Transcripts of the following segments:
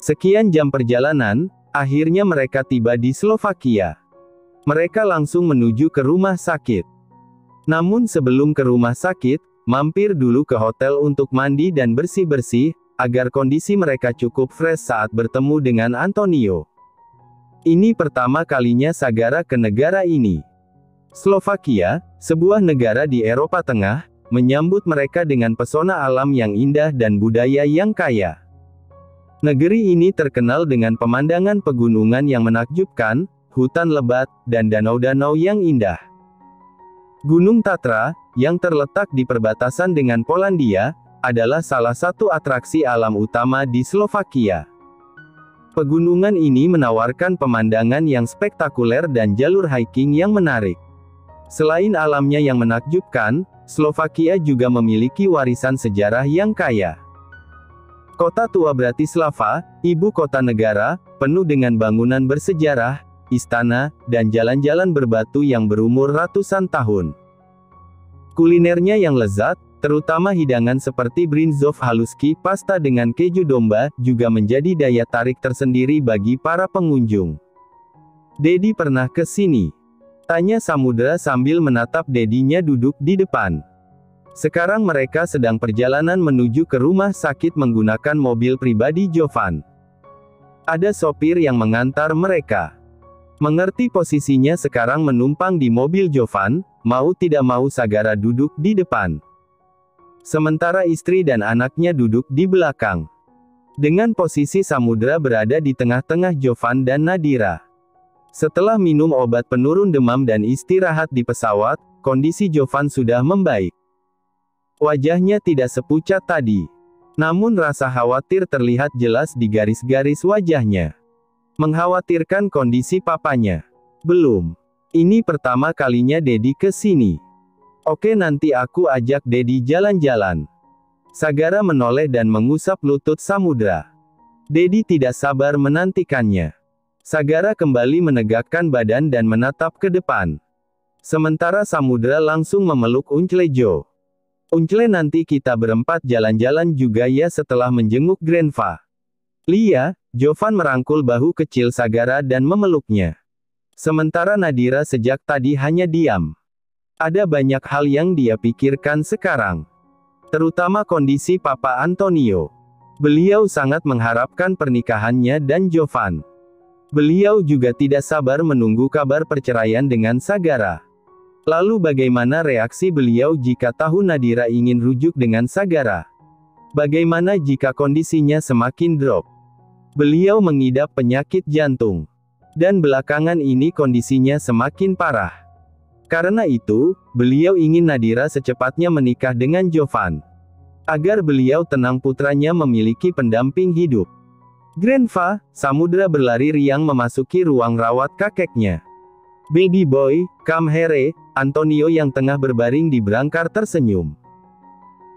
Sekian jam perjalanan, akhirnya mereka tiba di Slovakia. Mereka langsung menuju ke rumah sakit. Namun sebelum ke rumah sakit, mampir dulu ke hotel untuk mandi dan bersih-bersih, agar kondisi mereka cukup fresh saat bertemu dengan Antonio. Ini pertama kalinya Sagara ke negara ini. Slovakia, sebuah negara di Eropa Tengah, menyambut mereka dengan pesona alam yang indah dan budaya yang kaya. Negeri ini terkenal dengan pemandangan pegunungan yang menakjubkan, hutan lebat, dan danau-danau yang indah. Gunung Tatra, yang terletak di perbatasan dengan Polandia, adalah salah satu atraksi alam utama di Slovakia. Pegunungan ini menawarkan pemandangan yang spektakuler dan jalur hiking yang menarik. Selain alamnya yang menakjubkan, Slovakia juga memiliki warisan sejarah yang kaya. Kota tua Bratislava, ibu kota negara, penuh dengan bangunan bersejarah, istana, dan jalan-jalan berbatu yang berumur ratusan tahun. Kulinernya yang lezat, terutama hidangan seperti brinzov haluski pasta dengan keju domba, juga menjadi daya tarik tersendiri bagi para pengunjung. "Dedi pernah ke sini?" tanya Samudra sambil menatap Dedinya duduk di depan. Sekarang mereka sedang perjalanan menuju ke rumah sakit menggunakan mobil pribadi Jovan. Ada sopir yang mengantar mereka. Mengerti posisinya sekarang menumpang di mobil Jovan, mau tidak mau Sagara duduk di depan. Sementara istri dan anaknya duduk di belakang. Dengan posisi Samudra berada di tengah-tengah Jovan dan Nadira. Setelah minum obat penurun demam dan istirahat di pesawat, kondisi Jovan sudah membaik. Wajahnya tidak sepucat tadi. Namun rasa khawatir terlihat jelas di garis-garis wajahnya. Mengkhawatirkan kondisi papanya. Belum. Ini pertama kalinya Dedi ke sini. Oke, nanti aku ajak Dedi jalan-jalan. Sagara menoleh dan mengusap lutut Samudra. Dedi tidak sabar menantikannya. Sagara kembali menegakkan badan dan menatap ke depan. Sementara Samudra langsung memeluk Unclejo. "Uncle, nanti kita berempat jalan-jalan juga ya setelah menjenguk Grandpa." Lia, Jovan merangkul bahu kecil Sagara dan memeluknya. Sementara Nadira sejak tadi hanya diam. Ada banyak hal yang dia pikirkan sekarang. Terutama kondisi Papa Antonio. Beliau sangat mengharapkan pernikahannya dan Jovan. Beliau juga tidak sabar menunggu kabar perceraian dengan Sagara. Lalu bagaimana reaksi beliau jika tahu Nadira ingin rujuk dengan Sagara? Bagaimana jika kondisinya semakin drop? Beliau mengidap penyakit jantung. Dan belakangan ini kondisinya semakin parah. Karena itu, beliau ingin Nadira secepatnya menikah dengan Jovan. Agar beliau tenang putranya memiliki pendamping hidup. "Grandpa," Samudra berlari riang memasuki ruang rawat kakeknya. "Baby boy, come here." Antonio yang tengah berbaring di brankar tersenyum.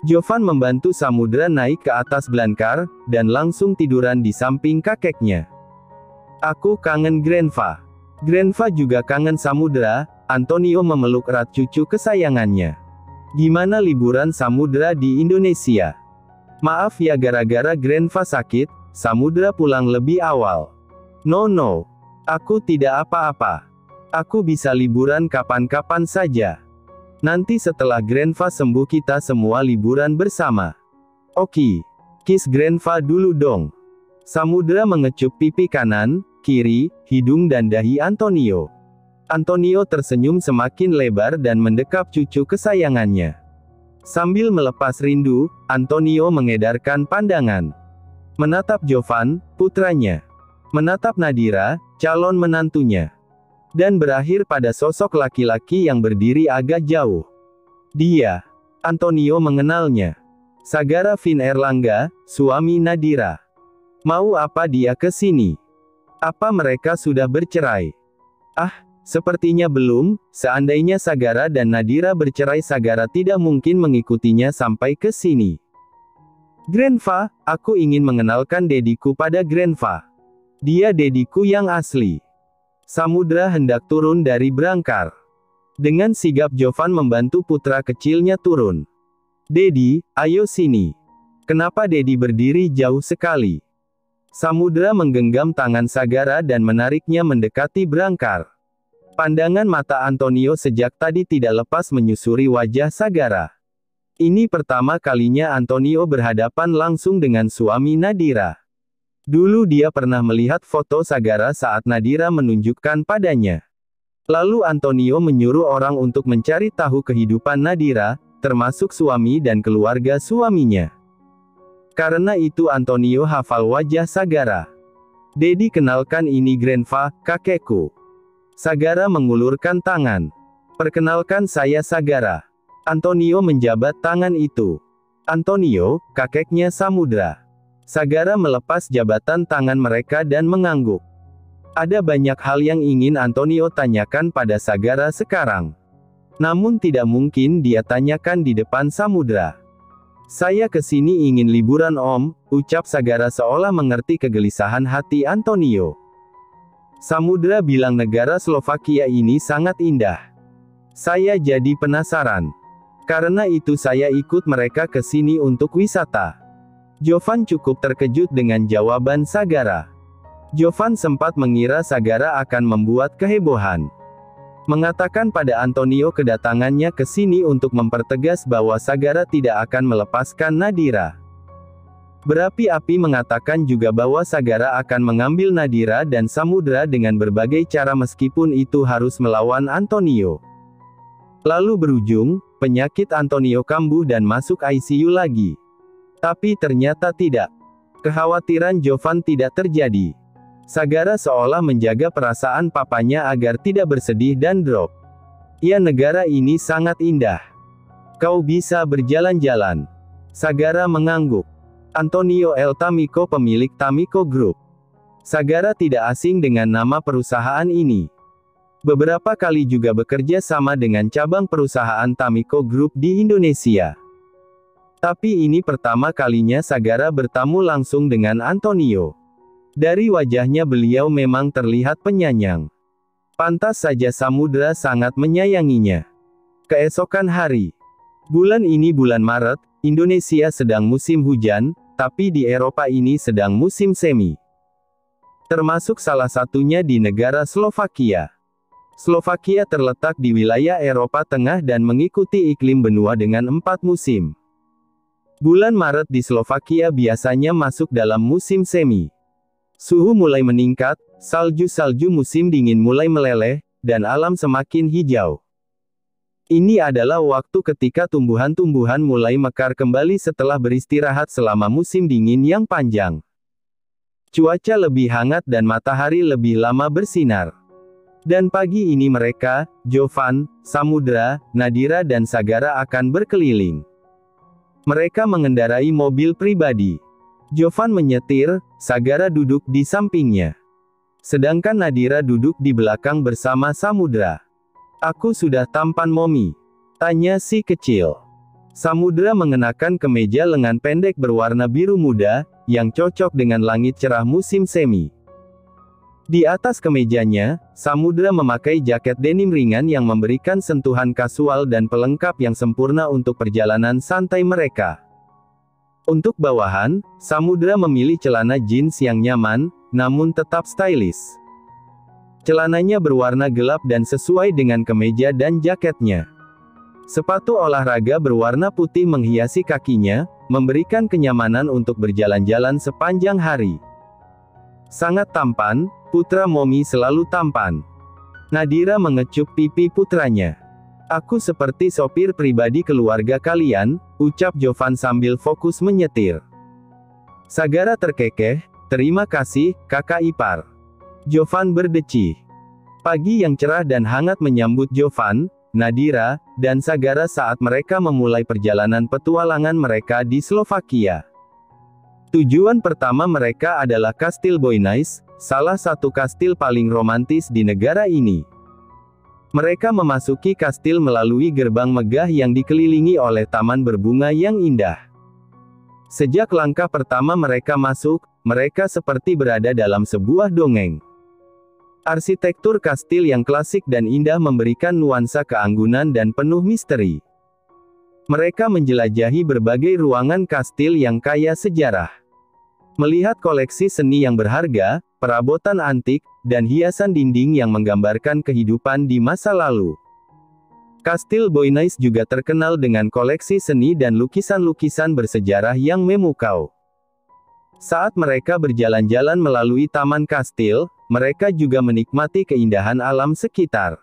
Jovan membantu Samudra naik ke atas brankar, dan langsung tiduran di samping kakeknya. "Aku kangen Grandpa." Grandpa juga kangen Samudra. Antonio memeluk erat cucu kesayangannya. "Gimana liburan Samudra di Indonesia?" "Maaf ya, gara-gara Grandpa sakit, Samudra pulang lebih awal." No, aku tidak apa-apa. Aku bisa liburan kapan-kapan saja. Nanti setelah Grandpa sembuh kita semua liburan bersama. Oke. Kiss Grandpa dulu dong. Samudra mengecup pipi kanan, kiri, hidung dan dahi Antonio. Antonio tersenyum semakin lebar dan mendekap cucu kesayangannya. Sambil melepas rindu, Antonio mengedarkan pandangan. Menatap Jovan, putranya. Menatap Nadira, calon menantunya. Dan berakhir pada sosok laki-laki yang berdiri agak jauh. Dia. Antonio mengenalnya. Sagara Vin Erlangga, suami Nadira. Mau apa dia ke sini? Apa mereka sudah bercerai? Sepertinya belum. Seandainya Sagara dan Nadira bercerai, Sagara tidak mungkin mengikutinya sampai ke sini. "Grandpa, aku ingin mengenalkan Dediku pada Grandpa. Dia Dediku yang asli." Samudra hendak turun dari brankar. Dengan sigap Jovan membantu putra kecilnya turun. "Dedi, ayo sini." Kenapa Dedi berdiri jauh sekali? Samudra menggenggam tangan Sagara dan menariknya mendekati Brancar. Pandangan mata Antonio sejak tadi tidak lepas menyusuri wajah Sagara. Ini pertama kalinya Antonio berhadapan langsung dengan suami Nadira. Dulu dia pernah melihat foto Sagara saat Nadira menunjukkan padanya. Lalu Antonio menyuruh orang untuk mencari tahu kehidupan Nadira, termasuk suami dan keluarga suaminya. Karena itu Antonio hafal wajah Sagara. Dedi, kenalkan ini Grandpa, kakekku. Sagara mengulurkan tangan. Perkenalkan, saya Sagara. Antonio menjabat tangan itu. Antonio, kakeknya Samudra. Sagara melepas jabatan tangan mereka dan mengangguk. Ada banyak hal yang ingin Antonio tanyakan pada Sagara sekarang. Namun tidak mungkin dia tanyakan di depan Samudra. Saya kesini ingin liburan Om, ucap Sagara seolah mengerti kegelisahan hati Antonio. Samudra bilang negara Slovakia ini sangat indah. Saya jadi penasaran. Karena itu saya ikut mereka ke sini untuk wisata. Jovan cukup terkejut dengan jawaban Sagara. Jovan sempat mengira Sagara akan membuat kehebohan. Mengatakan pada Antonio kedatangannya ke sini untuk mempertegas bahwa Sagara tidak akan melepaskan Nadira. Berapi-api mengatakan juga bahwa Sagara akan mengambil Nadira dan Samudra dengan berbagai cara meskipun itu harus melawan Antonio. Lalu berujung, penyakit Antonio kambuh dan masuk ICU lagi. Tapi ternyata tidak. Kekhawatiran Jovan tidak terjadi. Sagara seolah menjaga perasaan papanya agar tidak bersedih dan drop. Ya, negara ini sangat indah. Kau bisa berjalan-jalan. Sagara mengangguk. Antonio L. Tamiko, pemilik Tamiko Group. Sagara tidak asing dengan nama perusahaan ini. Beberapa kali juga bekerja sama dengan cabang perusahaan Tamiko Group di Indonesia. Tapi ini pertama kalinya Sagara bertamu langsung dengan Antonio. Dari wajahnya beliau memang terlihat penyayang. Pantas saja Samudra sangat menyayanginya. Keesokan hari. Bulan ini bulan Maret, Indonesia sedang musim hujan, tapi di Eropa ini sedang musim semi. Termasuk salah satunya di negara Slovakia. Slovakia terletak di wilayah Eropa Tengah dan mengikuti iklim benua dengan 4 musim. Bulan Maret di Slovakia biasanya masuk dalam musim semi. Suhu mulai meningkat, salju-salju musim dingin mulai meleleh, dan alam semakin hijau. Ini adalah waktu ketika tumbuhan-tumbuhan mulai mekar kembali setelah beristirahat selama musim dingin yang panjang. Cuaca lebih hangat dan matahari lebih lama bersinar. Dan pagi ini mereka, Jovan, Samudra, Nadira dan Sagara akan berkeliling. Mereka mengendarai mobil pribadi. Jovan menyetir, Sagara duduk di sampingnya. Sedangkan Nadira duduk di belakang bersama Samudra. Aku sudah tampan Momi? Tanya si kecil. Samudra mengenakan kemeja lengan pendek berwarna biru muda, yang cocok dengan langit cerah musim semi. Di atas kemejanya, Samudra memakai jaket denim ringan yang memberikan sentuhan kasual dan pelengkap yang sempurna untuk perjalanan santai mereka. Untuk bawahan, Samudra memilih celana jeans yang nyaman, namun tetap stylish. Celananya berwarna gelap dan sesuai dengan kemeja dan jaketnya. Sepatu olahraga berwarna putih menghiasi kakinya, memberikan kenyamanan untuk berjalan-jalan sepanjang hari. Sangat tampan, putra Momi selalu tampan. Nadira mengecup pipi putranya. Aku seperti sopir pribadi keluarga kalian, ucap Jovan sambil fokus menyetir. Sagara terkekeh, terima kasih, kakak ipar. Jovan berdecih. Pagi yang cerah dan hangat menyambut Jovan, Nadira, dan Sagara saat mereka memulai perjalanan petualangan mereka di Slovakia. Tujuan pertama mereka adalah Kastil Bojnice, salah satu kastil paling romantis di negara ini. Mereka memasuki kastil melalui gerbang megah yang dikelilingi oleh taman berbunga yang indah. Sejak langkah pertama mereka masuk, mereka seperti berada dalam sebuah dongeng. Arsitektur kastil yang klasik dan indah memberikan nuansa keanggunan dan penuh misteri. Mereka menjelajahi berbagai ruangan kastil yang kaya sejarah. Melihat koleksi seni yang berharga, perabotan antik, dan hiasan dinding yang menggambarkan kehidupan di masa lalu. Kastil Boynais juga terkenal dengan koleksi seni dan lukisan-lukisan bersejarah yang memukau. Saat mereka berjalan-jalan melalui taman kastil, mereka juga menikmati keindahan alam sekitar.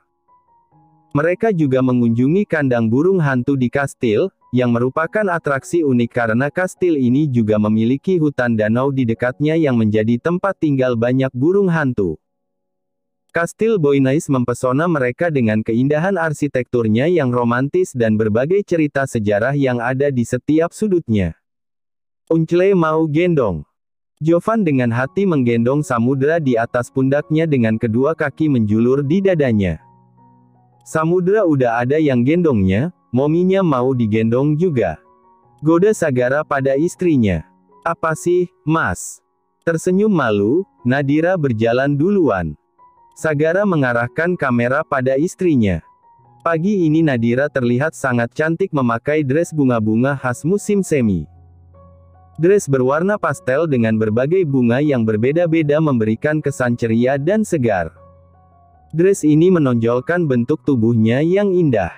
Mereka juga mengunjungi kandang burung hantu di kastil, yang merupakan atraksi unik karena kastil ini juga memiliki hutan danau di dekatnya yang menjadi tempat tinggal banyak burung hantu. Kastil Boynais mempesona mereka dengan keindahan arsitekturnya yang romantis dan berbagai cerita sejarah yang ada di setiap sudutnya. Uncle mau gendong. Jovan dengan hati menggendong Samudra di atas pundaknya dengan kedua kaki menjulur di dadanya. Samudra udah ada yang gendongnya, mominya mau digendong juga. Goda Sagara pada istrinya. Apa sih, Mas? Tersenyum malu, Nadira berjalan duluan. Sagara mengarahkan kamera pada istrinya. Pagi ini Nadira terlihat sangat cantik memakai dress bunga-bunga khas musim semi. Dress berwarna pastel dengan berbagai bunga yang berbeda-beda memberikan kesan ceria dan segar. Dress ini menonjolkan bentuk tubuhnya yang indah.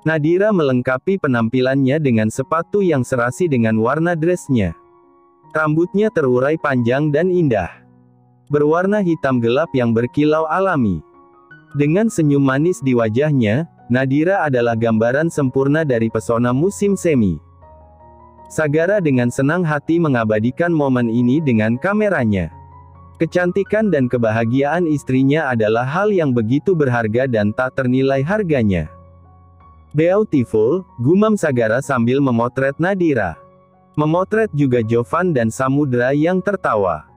Nadira melengkapi penampilannya dengan sepatu yang serasi dengan warna dressnya. Rambutnya terurai panjang dan indah. Berwarna hitam gelap yang berkilau alami. Dengan senyum manis di wajahnya, Nadira adalah gambaran sempurna dari pesona musim semi. Sagara dengan senang hati mengabadikan momen ini dengan kameranya. Kecantikan dan kebahagiaan istrinya adalah hal yang begitu berharga dan tak ternilai harganya. Beautiful, gumam Sagara sambil memotret Nadira. Memotret juga Jovan dan Samudra yang tertawa.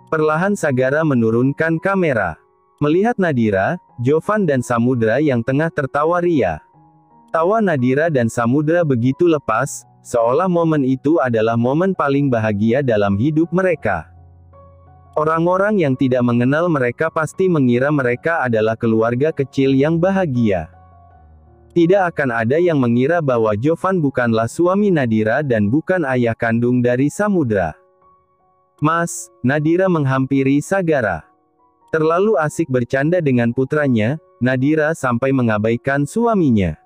Perlahan Sagara menurunkan kamera. Melihat Nadira, Jovan dan Samudra yang tengah tertawa ria. Tawa Nadira dan Samudra begitu lepas, seolah momen itu adalah momen paling bahagia dalam hidup mereka. Orang-orang yang tidak mengenal mereka pasti mengira mereka adalah keluarga kecil yang bahagia. Tidak akan ada yang mengira bahwa Jovan bukanlah suami Nadira dan bukan ayah kandung dari Samudra. Mas, Nadira menghampiri Sagara. Terlalu asik bercanda dengan putranya, Nadira sampai mengabaikan suaminya.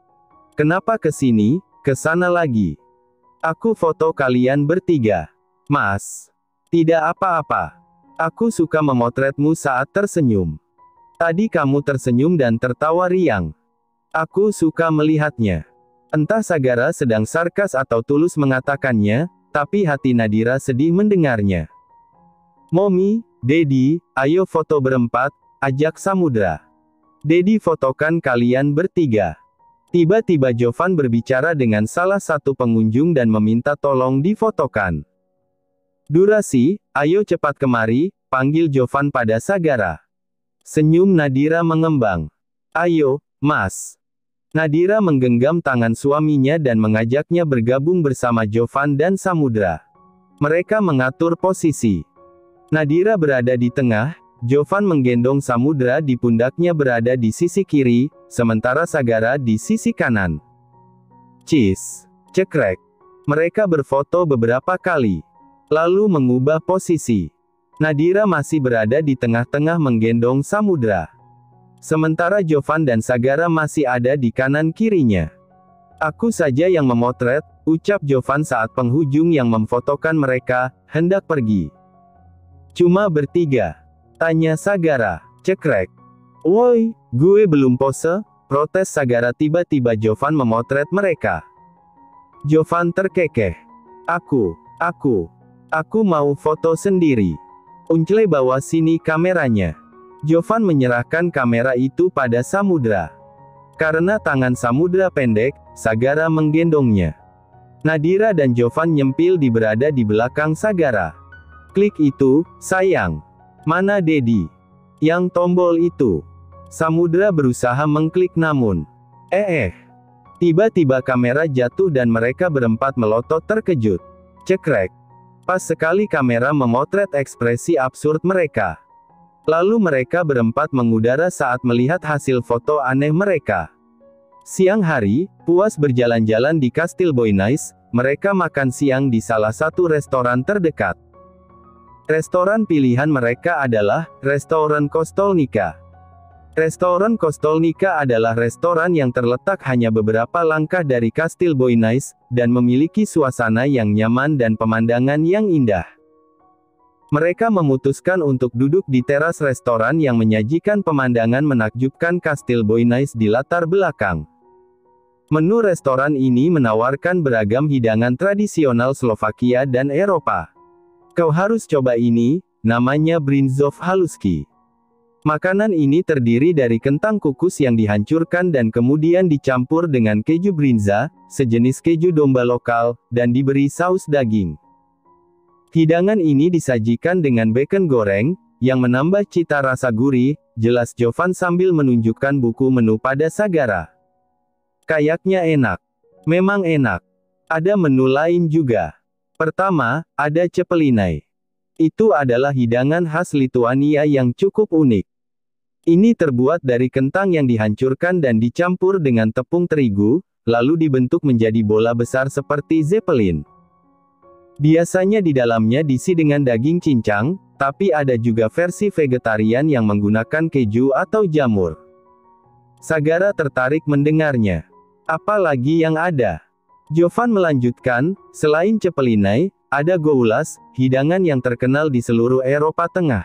Kenapa ke sini, ke sana lagi? Aku foto kalian bertiga. Mas. Tidak apa-apa. Aku suka memotretmu saat tersenyum. Tadi kamu tersenyum dan tertawa riang. Aku suka melihatnya. Entah Sagara sedang sarkas atau tulus mengatakannya, tapi hati Nadira sedih mendengarnya. Mommy, Daddy, ayo foto berempat, ajak Samudra. Daddy fotokan kalian bertiga. Tiba-tiba Jovan berbicara dengan salah satu pengunjung dan meminta tolong difotokan. Durasi, ayo cepat kemari, panggil Jovan pada Sagara. Senyum Nadira mengembang. Ayo, Mas. Nadira menggenggam tangan suaminya dan mengajaknya bergabung bersama Jovan dan Samudra. Mereka mengatur posisi. Nadira berada di tengah, Jovan menggendong Samudra di pundaknya berada di sisi kiri, sementara Sagara di sisi kanan. Cheese. Cekrek. Mereka berfoto beberapa kali. Lalu mengubah posisi. Nadira masih berada di tengah-tengah menggendong Samudra. Sementara Jovan dan Sagara masih ada di kanan kirinya. Aku saja yang memotret, ucap Jovan saat penghujung yang memfotokan mereka, hendak pergi. Cuma bertiga. Tanya Sagara. Cekrek. Woi, gue belum pose, protes Sagara tiba-tiba Jovan memotret mereka. Jovan terkekeh. Aku mau foto sendiri. Uncle bawa sini kameranya. Jovan menyerahkan kamera itu pada Samudra. Karena tangan Samudra pendek, Sagara menggendongnya. Nadira dan Jovan nyempil berada di belakang Sagara. Klik itu, sayang. Mana Daddy? Yang tombol itu. Samudra berusaha mengklik namun. Tiba-tiba kamera jatuh dan mereka berempat melotot terkejut. Cekrek. Pas sekali kamera memotret ekspresi absurd mereka. Lalu mereka berempat mengudara saat melihat hasil foto aneh mereka. Siang hari, puas berjalan-jalan di Kastil Boynais, mereka makan siang di salah satu restoran terdekat. Restoran pilihan mereka adalah Restoran Kostolnica. Restoran Kostolnica adalah restoran yang terletak hanya beberapa langkah dari Kastil Boynais, dan memiliki suasana yang nyaman dan pemandangan yang indah. Mereka memutuskan untuk duduk di teras restoran yang menyajikan pemandangan menakjubkan Kastil Boynais di latar belakang. Menu restoran ini menawarkan beragam hidangan tradisional Slovakia dan Eropa. Kau harus coba ini, namanya Brinzov Haluski. Makanan ini terdiri dari kentang kukus yang dihancurkan dan kemudian dicampur dengan keju brinza, sejenis keju domba lokal, dan diberi saus daging. Hidangan ini disajikan dengan bacon goreng, yang menambah cita rasa gurih, jelas Jovan sambil menunjukkan buku menu pada Sagara. Kayaknya enak. Memang enak. Ada menu lain juga. Pertama, ada cepelinai. Itu adalah hidangan khas Lituania yang cukup unik. Ini terbuat dari kentang yang dihancurkan dan dicampur dengan tepung terigu, lalu dibentuk menjadi bola besar seperti zeppelin. Biasanya di dalamnya diisi dengan daging cincang, tapi ada juga versi vegetarian yang menggunakan keju atau jamur. Sagara tertarik mendengarnya. Apa lagi yang ada? Jovan melanjutkan, selain cepelinai, ada goulas, hidangan yang terkenal di seluruh Eropa Tengah.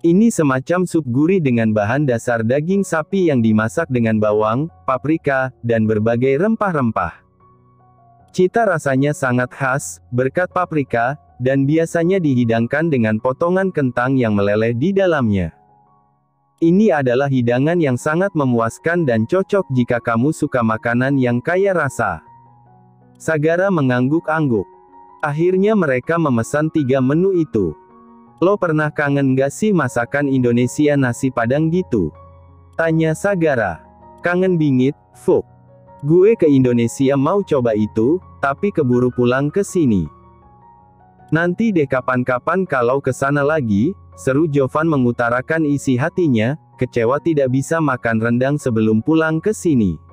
Ini semacam sup gurih dengan bahan dasar daging sapi yang dimasak dengan bawang, paprika, dan berbagai rempah-rempah. Cita rasanya sangat khas, berkat paprika, dan biasanya dihidangkan dengan potongan kentang yang meleleh di dalamnya. Ini adalah hidangan yang sangat memuaskan dan cocok jika kamu suka makanan yang kaya rasa. Sagara mengangguk-angguk. Akhirnya mereka memesan 3 menu itu. Lo pernah kangen gak sih masakan Indonesia nasi Padang gitu? Tanya Sagara. Kangen bingit, Fuk. Gue ke Indonesia mau coba itu, tapi keburu pulang ke sini. Nanti deh kapan-kapan kalau ke sana lagi, seru Jovan mengutarakan isi hatinya, kecewa tidak bisa makan rendang sebelum pulang ke sini.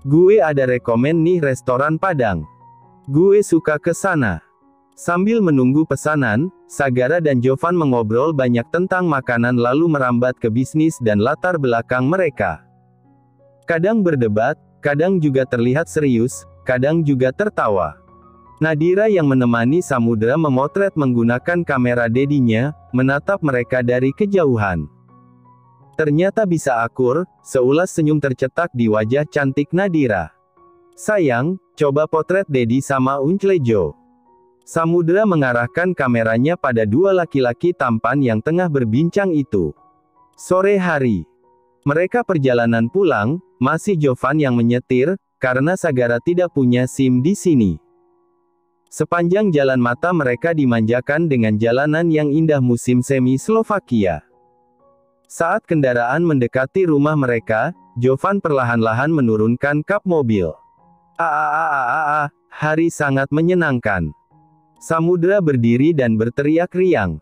Gue ada rekomen nih restoran Padang. Gue suka ke sana. Sambil menunggu pesanan, Sagara dan Jovan mengobrol banyak tentang makanan lalu merambat ke bisnis dan latar belakang mereka. Kadang berdebat, kadang juga terlihat serius, kadang juga tertawa. Nadira yang menemani Samudra memotret menggunakan kamera dedinya, menatap mereka dari kejauhan. Ternyata bisa akur, seulas senyum tercetak di wajah cantik Nadira. Sayang, coba potret Dedi sama Unclejo. Samudra mengarahkan kameranya pada 2 laki-laki tampan yang tengah berbincang itu. Sore hari. Mereka perjalanan pulang, masih Jovan yang menyetir, karena Sagara tidak punya SIM di sini. Sepanjang jalan mata mereka dimanjakan dengan jalanan yang indah musim semi Slovakia. Saat kendaraan mendekati rumah mereka, Jovan perlahan-lahan menurunkan kap mobil. Hari sangat menyenangkan. Samudra berdiri dan berteriak riang.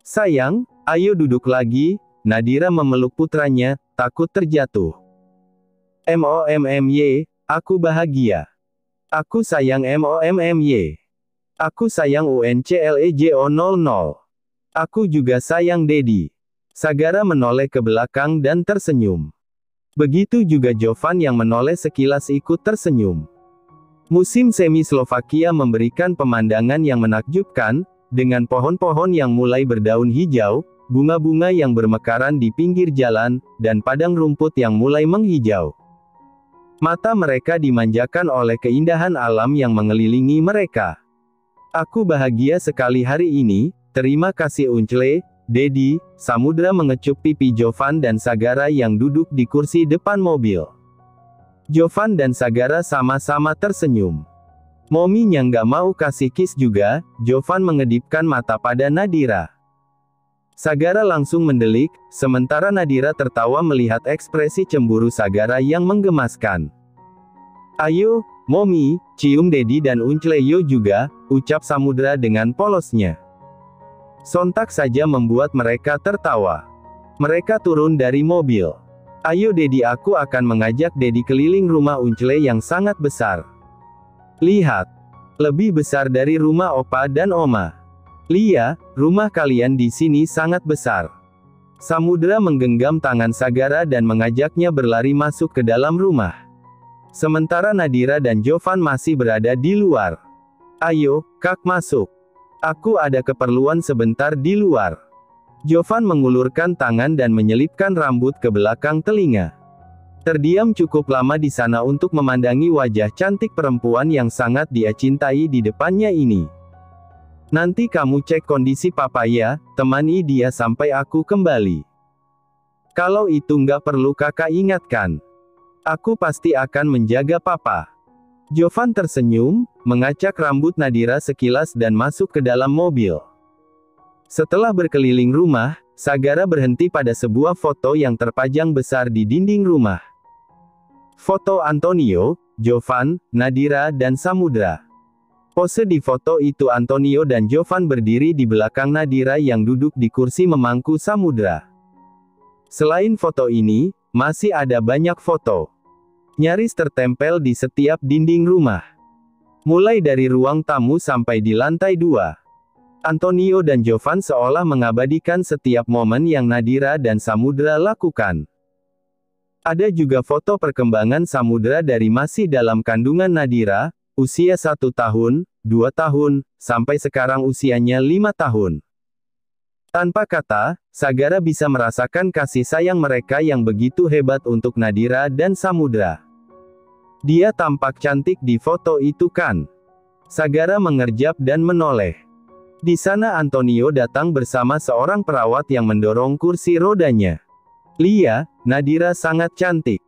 Sayang, ayo duduk lagi, Nadira memeluk putranya, takut terjatuh. MOMMY, aku bahagia. Aku sayang MOMMY. Aku sayang UNCLEJO00. Aku juga sayang Dedi. Sagara menoleh ke belakang dan tersenyum. Begitu juga Jovan yang menoleh sekilas ikut tersenyum. Musim semi Slovakia memberikan pemandangan yang menakjubkan, dengan pohon-pohon yang mulai berdaun hijau, bunga-bunga yang bermekaran di pinggir jalan, dan padang rumput yang mulai menghijau. Mata mereka dimanjakan oleh keindahan alam yang mengelilingi mereka. Aku bahagia sekali hari ini, terima kasih Uncle, Dedi. Samudra mengecup pipi Jovan dan Sagara yang duduk di kursi depan mobil. Jovan dan Sagara sama-sama tersenyum. Mominya nggak mau kasih kiss juga, Jovan mengedipkan mata pada Nadira. Sagara langsung mendelik, sementara Nadira tertawa melihat ekspresi cemburu Sagara yang menggemaskan. Ayo, Momi, cium Dedi dan Uncleyo juga, ucap Samudra dengan polosnya. Sontak saja membuat mereka tertawa. Mereka turun dari mobil. Ayo Dedi, aku akan mengajak Dedi keliling rumah Uncle yang sangat besar. Lihat. Lebih besar dari rumah Opa dan Oma. Lia, rumah kalian di sini sangat besar. Samudra menggenggam tangan Sagara dan mengajaknya berlari masuk ke dalam rumah. Sementara Nadira dan Jovan masih berada di luar. Ayo, Kak masuk. Aku ada keperluan sebentar di luar. Jovan mengulurkan tangan dan menyelipkan rambut ke belakang telinga. Terdiam cukup lama di sana untuk memandangi wajah cantik perempuan yang sangat dia cintai di depannya ini. Nanti kamu cek kondisi papa ya, temani dia sampai aku kembali. Kalau itu nggak perlu kakak ingatkan. Aku pasti akan menjaga papa. Jovan tersenyum, mengacak rambut Nadira sekilas dan masuk ke dalam mobil. Setelah berkeliling rumah, Sagara berhenti pada sebuah foto yang terpajang besar di dinding rumah. Foto Antonio, Jovan, Nadira dan Samudra. Pose di foto itu Antonio dan Jovan berdiri di belakang Nadira yang duduk di kursi memangku Samudra. Selain foto ini, masih ada banyak foto. Nyaris tertempel di setiap dinding rumah. Mulai dari ruang tamu sampai di lantai 2. Antonio dan Jovan seolah mengabadikan setiap momen yang Nadira dan Samudra lakukan. Ada juga foto perkembangan Samudra dari masih dalam kandungan Nadira, usia 1 tahun, 2 tahun, sampai sekarang usianya 5 tahun. Tanpa kata, Sagara bisa merasakan kasih sayang mereka yang begitu hebat untuk Nadira dan Samudra. Dia tampak cantik di foto itu kan? Sagara mengerjap dan menoleh. Di sana Antonio datang bersama seorang perawat yang mendorong kursi rodanya. Lia, Nadira sangat cantik.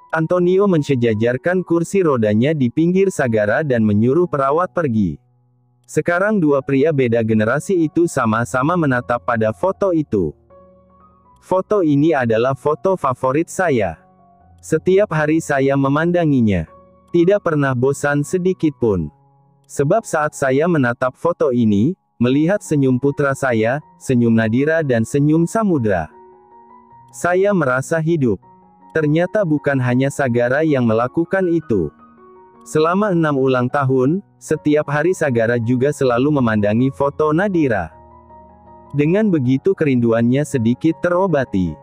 Antonio mensejajarkan kursi rodanya di pinggir Sagara dan menyuruh perawat pergi. Sekarang dua pria beda generasi itu sama-sama menatap pada foto itu. Foto ini adalah foto favorit saya. Setiap hari saya memandanginya. Tidak pernah bosan sedikit pun. Sebab saat saya menatap foto ini, melihat senyum putra saya, senyum Nadira dan senyum Samudra, saya merasa hidup. Ternyata bukan hanya Sagara yang melakukan itu. Selama 6 ulang tahun, setiap hari Sagara juga selalu memandangi foto Nadira. Dengan begitu kerinduannya sedikit terobati.